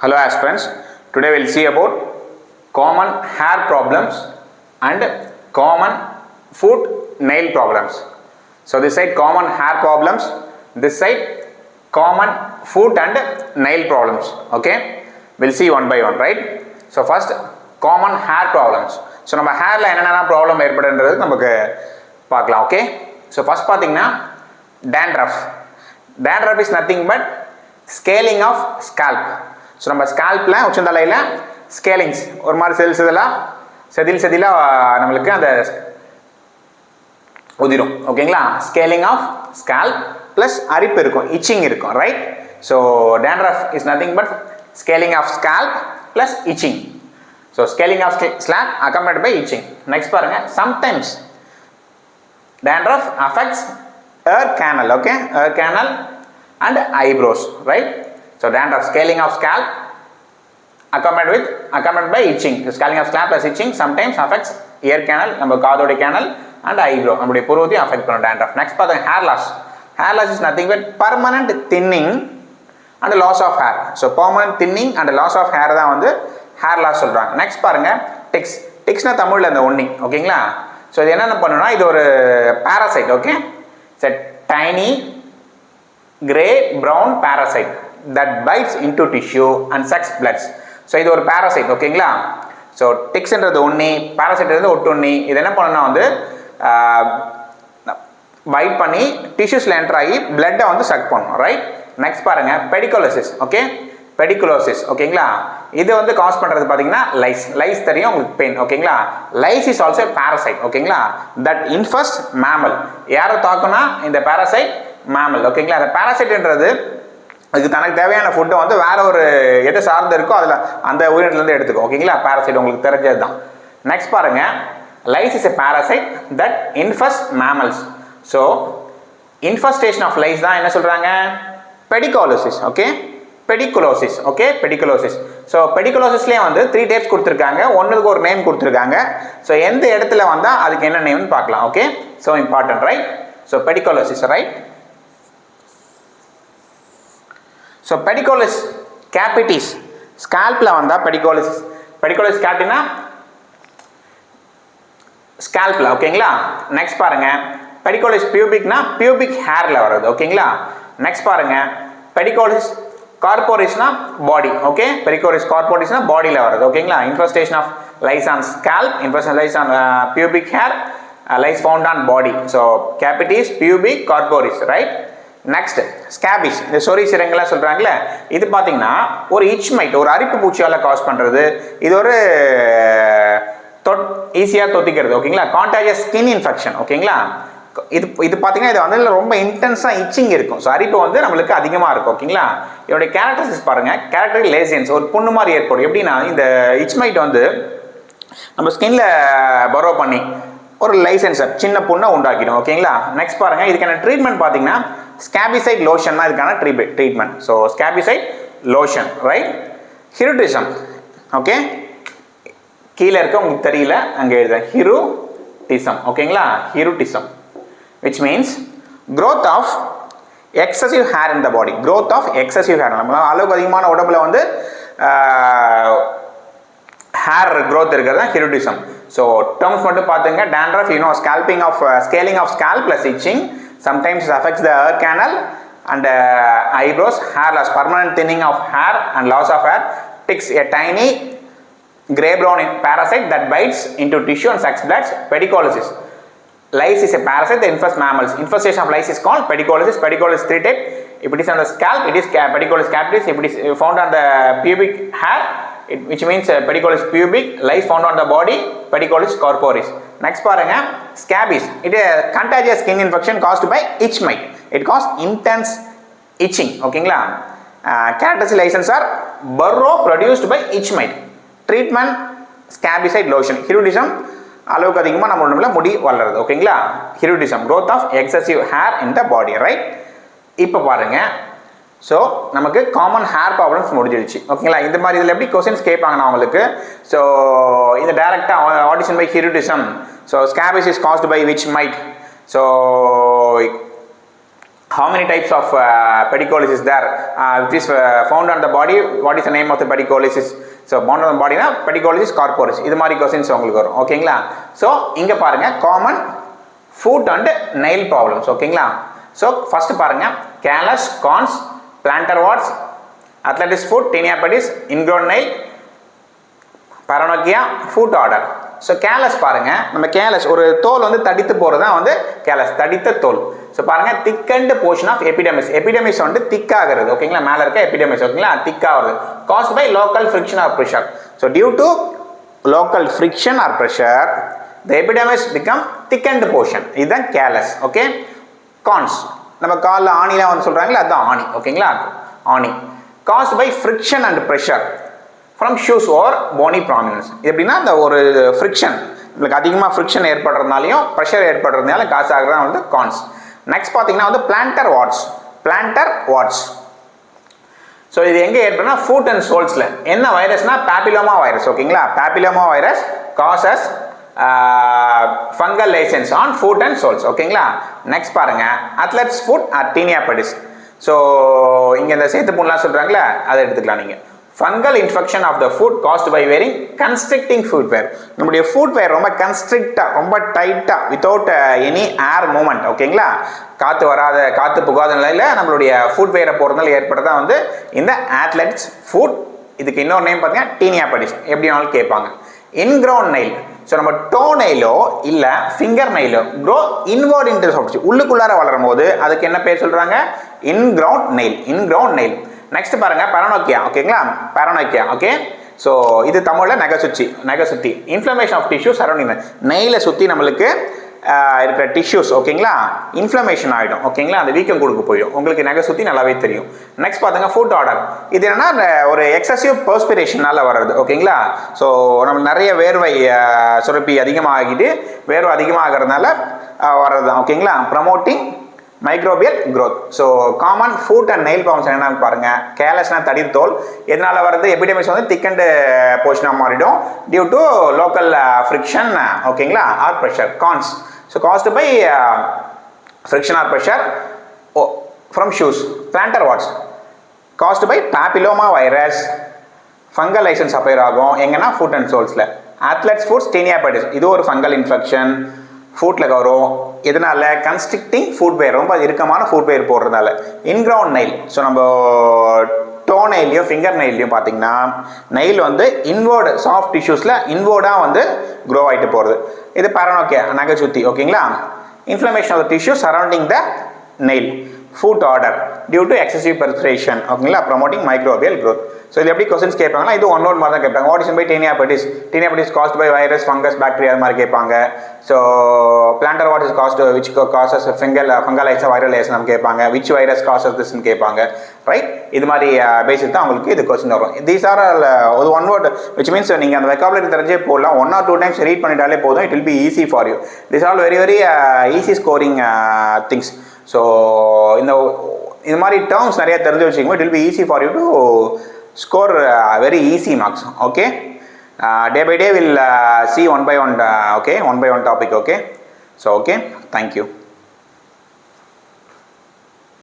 Hello aspirants, today we will see about common hair problems and common foot nail problems. So this side common hair problems, this side common foot and nail problems. Okay, we will see one by one, right? So first common hair problems. So நம்ம hairல என்னென்ன problem ஏற்படுன்றது நமக்கு பார்க்கலாம். Okay, so first பார்த்தீங்கன்னா dandruff. Dandruff is nothing but scaling of scalp. So நம்ம ஸ்கால்பில் உச்சந்தலையில் ஸ்கேலிங்ஸ் ஒரு மாதிரி செதிலாக நம்மளுக்கு அந்த உதிரும். ஓகேங்களா, ஸ்கேலிங் ஆஃப் ஸ்கால்ப் ப்ளஸ் அரிப்பு இருக்கும், இச்சிங் இருக்கும், right? So dandruff is nothing but scaling of scalp plus itching. So scaling of scalp accompanied by itching. Next பாருங்க, sometimes dandruff affects ear canal, okay, ear canal and eyebrows, right? So dandruff, scaling of scalp accompanied by itching. So scaling of scalp plus itching sometimes affects ear canal, நம்ம காதோட canal and eyebrow, நம்முடைய புருவத்தையும் affect பண்ணும் dandruff. Next பாருங்க, hair loss. Hair loss is nothing but permanent thinning and loss of hair. So permanent thinning and loss of hair தான் வந்து hair loss சொல்றாங்க. Next பாருங்க, Dix. டிக்ஸ்னா தமிழ்ல அந்த ஒன்னி, ஓகேங்களா? ஸோ இது என்னென்ன பண்ணுன்னா, இது ஒரு parasite, okay? It's a tiny gray brown parasite that bites into tissue and sucks bloods. So இது ஒரு பேராசைட், ஓகேங்களா? ஸோ டிக்ஸ்ன்றது ஒன்னி, பேராசைட்ன்றது ஒட்டுண்ணி. இது என்ன பண்ணுன்னா வந்து பைட் பண்ணி டிஷ்யூஸில் என்டர் ஆகி பிளட்டை வந்து சக் பண்ணும், ரைட்? நெக்ஸ்ட் பாருங்க, பெடிகுலோசிஸ், ஓகே? பெடிகுலோசிஸ், ஓகேங்களா? இது வந்து காஸ் பண்ணுறது பார்த்தீங்கன்னா லைஸ் தெரியும் உங்களுக்கு, பெயின், ஓகேங்களா? லைஸ் இஸ் ஆல்சோ பேராசைட், ஓகேங்களா? That infest mammal. யாரை தாக்குனா இந்த பேராசைட் மேமல், ஓகேங்களா? அந்த பேராசைட்ன்றது அதுக்கு தனக்கு தேவையான ஃபுட்டை வந்து வேற ஒரு எதை சார்ந்து இருக்கோ அதில் அந்த உயிரினத்துலேருந்து எடுத்துக்கும், ஓகேங்களா? பேராசைட் உங்களுக்கு தெரிஞ்சது தான். நெக்ஸ்ட் பாருங்க, lice is a parasite that infest mammals. So infestation of lice தான் என்ன சொல்கிறாங்க? Pediculosis, okay? Pediculosis, okay? Pediculosis. So பெடிகுலோசிஸ்லேயே வந்து 3 டைப்ஸ் கொடுத்துருக்காங்க, ஒன்றுக்கு ஒரு நேம் கொடுத்துருக்காங்க. ஸோ எந்த இடத்துல வந்தால் அதுக்கு என்ன நேம்னு பார்க்கலாம், okay? So important, right? So pediculosis, right? So pediculus capitis ஸ்கால்பில் வந்தால் பெடிகுலஸ் கேபிட்டினா ஸ்கால்பில், ஓகேங்களா? நெக்ஸ்ட் பாருங்க, பெடிகுலஸ் பியூபிக்னா பியூபிக் ஹேரில் வருது, ஓகேங்களா? நெக்ஸ்ட் பாருங்க, பெடிகுலஸ் கார்போரிஸ்னா பாடி, ஓகே? பெடிகுலஸ் கார்போரிஸ்னா பாடியில் வருது, ஓகேங்களா? Infestation of lice on scalp, infestation lice on pubic hair, lice found on body. So capitis, pubic, corporis, right? Next scabies, இந்த சொறி சிரங்கெல்லாம் சொல்கிறாங்களே, இது பார்த்தீங்கன்னா ஒரு இச்மைட், ஒரு அரிப்பு பூச்சியால் காஸ் பண்ணுறது. இது ஒரு ஈஸியாக தொத்திக்கிறது, ஓகேங்களா? கான்டாஜியஸ் ஸ்கின் இன்ஃபெக்ஷன், ஓகேங்களா? இது பார்த்தீங்கன்னா இது வந்து ரொம்ப இன்டென்ஸாக இச்சிங் இருக்கும். ஸோ அரிப்பு வந்து நம்மளுக்கு அதிகமாக இருக்கும், ஓகேங்களா? இதோடைய கேரக்டரிஸ்டிக்ஸ் பாருங்கள். கேரக்டர் லேசியன்ஸ், ஒரு புண்ணு மாதிரி ஏற்படும். எப்படின்னா இந்த இச்மைட் வந்து நம்ம ஸ்கின்ல பரோ பண்ணி ஒரு லைசன்ஸர் சின்ன புண்ணை உண்டாக்கிடும், ஓகேங்களா? நெக்ஸ்ட் பாருங்கள், இதுக்கான ட்ரீட்மெண்ட் பார்த்தீங்கன்னா ஸ்கேபிசைட் லோஷன் தான் இதுக்கான treatment. So scabicide lotion, right? Hirsutism, okay? கீழே இருக்க உங்களுக்கு தெரியல, அங்கே எழுதுறேன், ஹிருட்டிசம், ஓகேங்களா? ஹிருட்டிசம் which means growth of excessive hair in the body. growth of excessive hair, நம்ம அளவுக்கு அதிகமான உடம்புல வந்து ஹேர் growth இருக்கிறது தான் ஹிருட்டிசம். ஸோ டேர்ம்ஸ் மட்டும் பார்த்துங்க. dandruff, you know, scaling of scalp plus itching. Sometimes it affects the ear canal and eyebrows. Hair loss, permanent thinning of hair and loss of hair. Ticks, a tiny gray brown parasite that bites into tissue and sucks blood. Pediculosis, lice is a parasite that infests mammals. Infestation of lice is called pediculosis. Pediculosis 3 types. If it is on the scalp, it is pediculus capitis. If it is found on the pubic hair, which means pediculus pubic. Lice found on the body, pediculus corporis. Next பாருங்க, scabies. It is a contagious skin infection caused by itch mite. It causes intense itching, ஓகேங்களா? Characteristic lesions are burrow produced by itch mite. Treatment scabicide lotion. Hirudism, அளவுக்கு அதிகமாக நம்ம உடம்புல முடி வளருது, ஓகேங்களா? ஹிருட்டிசம், growth of excessive hair in the body, right? இப்போ பாருங்க, ஸோ நமக்கு காமன் ஹேர் ப்ராப்ளம்ஸ் முடிஞ்சிடுச்சு, ஓகேங்களா? இந்த மாதிரி இதில் எப்படி கொஸ்டின்ஸ் கேட்பாங்கன்னா உங்களுக்கு, ஸோ இந்த டேரெக்டாக addition by hirsutism. So scabies is caused by which mite. So how many types of pediculus is there, which is found on the body, what is the name of the pediculus? So found on பாடினா pediculus கார்போரஸ் இது மாதிரி questions உங்களுக்கு வரும். ஓகேங்களா? So இங்கே பாருங்கள் common foot and nail problems. ஓகேங்களா? So first பாருங்கள் callus, corns, plantar warts, athlete's foot, tinea pedis, ingrown nail, paronychia, foot odour. So callus பாருங்கள், நம்ம கேலஸ் ஒரு தோல் வந்து தடித்து போகிறது தான் வந்து கேலஸ், தடித்த தோல். ஸோ பாருங்கள் thickened portion of epidermis. Epidermis வந்து திக்காகிறது. ஓகேங்களா? மேலே இருக்க எபிடமிஸ். ஓகேங்களா? திக்காகிறது caused by local friction or pressure. So due to local friction or pressure the epidermis become thickened portion. இதுதான் கேலஸ். ஓகே. கான்ஸ் நம்ம காலில் ஆணிலாம் வந்து சொல்கிறாங்களே அதுதான் ஆணி. ஓகேங்களா? ஆணி caused by friction and pressure from shoes or bony prominence. இது எப்படின்னா இந்த ஒரு ஃப்ரிக்ஷன் நம்மளுக்கு அதிகமாக ஃப்ரிக்ஷன் ஏற்படுறதுனாலையும் ப்ரெஷர் ஏற்படுறதுனால காசு ஆகிறது தான் வந்து கான்ஸ். நெக்ஸ்ட் பார்த்தீங்கன்னா வந்து plantar warts. Plantar warts so இது எங்கே ஏற்படுனா ஃபுட் அண்ட் சோல்ஸில். என்ன வைரஸ்னா பேப்பிலோமா வைரஸ். ஓகேங்களா? Papilloma virus causes fungal lesions on foot and soles. ஓகேங்களா? நெக்ஸ்ட் பாருங்க athlete's foot or tinea pedis. So இங்கே இந்த சேத்து புண்ணெலாம் சொல்கிறாங்களே அதை எடுத்துக்கலாம் நீங்கள். Fungal infection of the foot caused by wearing constricting footwear. நம்முடைய ஃபுட்வேர் ரொம்ப கன்ஸ்ட்ரிக்டாக ரொம்ப டைட்டாக வித்தவுட் எனி ஏர் மூமெண்ட். ஓகேங்களா? காற்று வராத காற்று புகாத நிலையில் நம்மளுடைய ஃபுட்வேரை போகிறதுனால ஏற்படுறதா வந்து இந்த அத்லெட்ஸ் ஃபுட். இதுக்கு இன்னொரு நேம் பார்த்தீங்கன்னா டீனியா பெடிஸ். எப்படி வேணாலும் கேட்பாங்க. Ingrown nail. ஸோ நம்ம டோ நெயிலோ இல்லை ஃபிங்கர் நெயிலோ க்ரோ இன்வர்ட் இன்டு சாஃப்ட் உள்ளுக்குள்ளார வளரும் போது அதுக்கு என்ன பேர் சொல்கிறாங்க? Ingrown nail. Ingrown nail. Next பாருங்க பரனோக்கியா. ஓகேங்களா? பரனோக்கியா. ஓகே. ஸோ இது தமிழில் நகை சுற்றி இன்ஃப்ளமேஷன் ஆஃப் டிஷ்யூஸ் சரௌண்டிங் நெயிலை சுற்றி நம்மளுக்கு இருக்கிற டிஷ்யூஸ். ஓகேங்களா? இன்ஃப்ளமேஷன் ஆகிடும். ஓகேங்களா? அந்த வீக்கம் கொடுக்க போயிடும். உங்களுக்கு நகை சுற்றி நல்லாவே தெரியும். நெக்ஸ்ட் பார்த்துங்க ஃபுட் ஆர்டர். இது என்னன்னா ஒரு எக்ஸசிவ் பர்ஸ்பிரேஷனால் வர்றது. ஓகேங்களா? ஸோ நம்ம நிறைய வேர்வை சுரப்பி அதிகமாகிட்டு வேர்வை அதிகமாகிறதுனால வர்றது தான். ஓகேங்களா? Promoting microbial growth. So common foot and nail problems என்னன்னு பாருங்க. கேலஸ்னா தடித்தோல். எதனால் வருது? எபிடமிஸ் வந்து திக்கண்ட் போர்ஷனாக மாறிடும் டியூ டு லோக்கல் ஃப்ரிக்ஷன். ஓகேங்களா? Or pressure. Corns so caused by friction or pressure from shoes. Plantar warts caused by papilloma virus. Fungal lesions appear ஆகும் எங்கன்னா ஃபுட் அண்ட் சோல்ஸில். அத்லெட்ஸ் ஃபுட்ஸ் டீனியா பெடிஸ் இது ஒரு fungal infection ஃபுட்டில் வரும். எதனால? கன்ஸ்ட்ரிக்டிங் footwear ரொம்ப இறுக்கமான ஃபுட்வேர் போடுறதுனால. இன்க்ரவுண்ட் நெயில். ஸோ நம்ம டோ நெயிலையும் ஃபிங்கர் நெயிலையும் பார்த்தீங்கன்னா நெயில் வந்து இன்வர்டு சாஃப்ட் டிஷ்யூஸில் இன்வர்டாக வந்து க்ரோ ஆகிட்டு போகிறது. இது பரனோக்கியா நகை சுற்றி. ஓகேங்களா? Inflammation of the tissue surrounding the nail. Foot odour due to excessive perspiration. ஓகேங்களா? Promoting microbial growth. ஸோ இது எப்படி கொஸ்டின்ஸ் கேட்பாங்கன்னா இது ஒன் மாதிரி தான் கேட்பாங்க. What is by tinea pedis. Tinea pedis caused by virus fungus bacteria அது மாதிரி கேட்பாங்க. So plantar what is caused which causes ஃபங்கலைஸா வைரலைசா கேட்பாங்க. விச் வைரஸ் காசஸ் திஸ்ன்னு கேட்பாங்க. ரைட்? இது மாதிரி பேசிஸ் தான் உங்களுக்கு இது கொஸ்டின் வரும். தீஸ் ஆர் ஒரு ஒன் வேர்ட் விச் மீன்ஸ் நீங்கள் அந்த வெக்காபுலரி தெரிஞ்சே போடலாம். 1 or 2 times ரீட் பண்ணிட்டாலே போதும். It will be easy for you. This all very very easy scoring things. So இந்த மாதிரி டேர்ம்ஸ் நிறைய தெரிஞ்சு வச்சுக்கோங்க. It will be easy for you to score very easy marks. Okay. Day by day we'll see one by one. Okay, one by one topic. Okay. So okay, thank you.